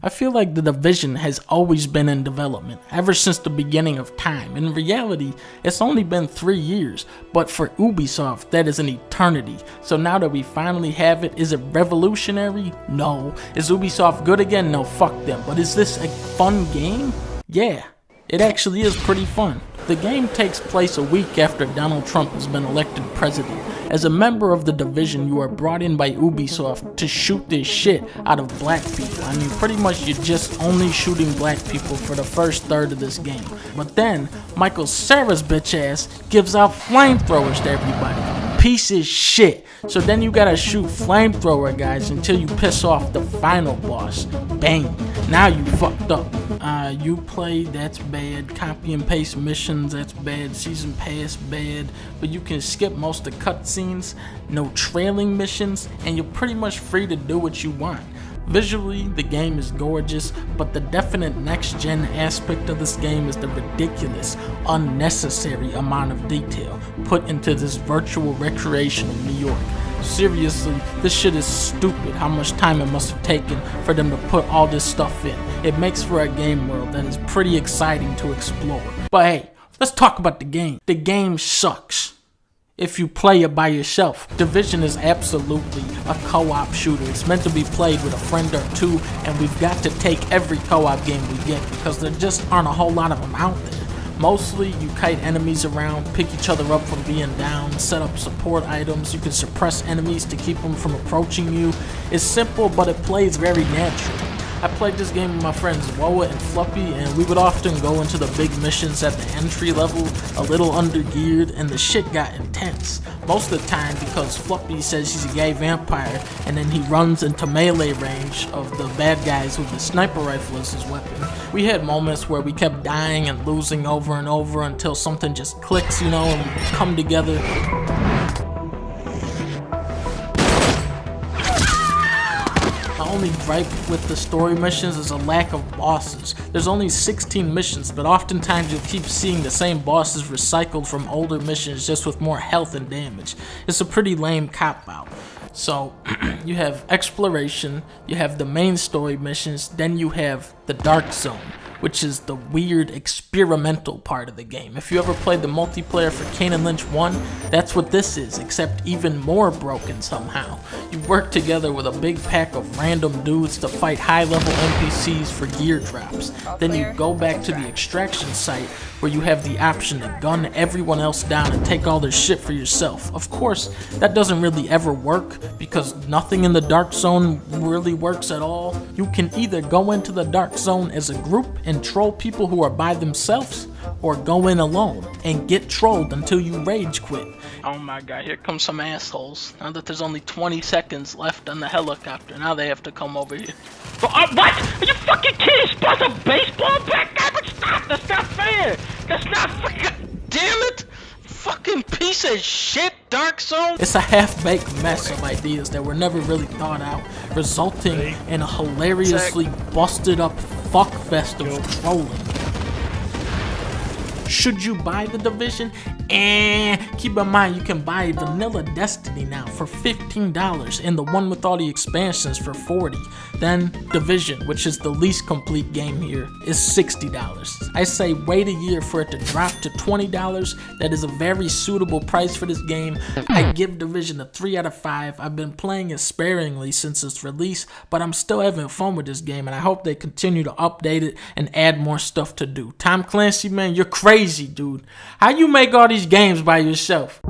I feel like The Division has always been in development, ever since the beginning of time. In reality, it's only been 3 years, but for Ubisoft, that is an eternity. So now that we finally have it, is it revolutionary? No. Is Ubisoft good again? No, fuck them. But is this a fun game? Yeah, it actually is pretty fun. The game takes place a week after Donald Trump has been elected president. As a member of The Division, you are brought in by Ubisoft to shoot this shit out of black people. I mean, pretty much you're just only shooting black people for the first third of this game. But then, Michael Cera's bitch ass gives out flamethrowers to everybody. Piece of shit. So then you gotta shoot flamethrower guys until you piss off the final boss. Bang. Now you fucked up. You play, that's bad. Copy and paste missions, that's bad. Season pass, bad. But you can skip most of the cutscenes, no trailing missions, and you're pretty much free to do what you want. Visually, the game is gorgeous, but the definite next-gen aspect of this game is the ridiculous, unnecessary amount of detail put into this virtual recreation of New York. Seriously, this shit is stupid how much time it must have taken for them to put all this stuff in. It makes for a game world that is pretty exciting to explore. But hey, let's talk about the game. The game sucks if you play it by yourself. Division is absolutely a co-op shooter. It's meant to be played with a friend or two, and we've got to take every co-op game we get because there just aren't a whole lot of them out there. Mostly, you kite enemies around, pick each other up from being down, set up support items, you can suppress enemies to keep them from approaching you. It's simple, but it plays very natural. I played this game with my friends Woa and Fluppy, and we would often go into the big missions at the entry level, a little undergeared, and the shit got intense. Most of the time because Fluppy says he's a gay vampire, and then he runs into melee range of the bad guys with the sniper rifle as his weapon. We had moments where we kept dying and losing over and over until something just clicks, you know, and we come together. My only gripe with the story missions is a lack of bosses. There's only 16 missions, but oftentimes you'll keep seeing the same bosses recycled from older missions just with more health and damage. It's a pretty lame cop-out. So, you have exploration, you have the main story missions, then you have the Dark Zone, which is the weird experimental part of the game. If you ever played the multiplayer for Kane and Lynch 1, that's what this is, except even more broken somehow. You work together with a big pack of random dudes to fight high-level NPCs for gear drops. Then you go back to the extraction site where you have the option to gun everyone else down and take all their shit for yourself. Of course, that doesn't really ever work because nothing in the Dark Zone really works at all. You can either go into the Dark Zone as a group and troll people who are by themselves, or go in alone and get trolled until you rage quit. Oh my god, here come some assholes. Now that there's only 20 seconds left on the helicopter, now they have to come over here. What? Are you fucking kidding? Spot a baseball bat guy? But stop! That's not fair! That's not fair! Damn it! Fucking piece of shit, Dark Zone! It's a half-baked mess of ideas that were never really thought out, resulting in a hilariously busted up fuckfest of trolling. Should you buy The Division? Keep in mind you can buy Vanilla Destiny now for $15 and the one with all the expansions for $40. Then Division, which is the least complete game here, is $60. I say wait a year for it to drop to $20. That is a very suitable price for this game. I give Division a 3 out of 5. I've been playing it sparingly since its release, but I'm still having fun with this game, and I hope they continue to update it and add more stuff to do. Tom Clancy, man, you're crazy, dude. How you make all these games by yourself?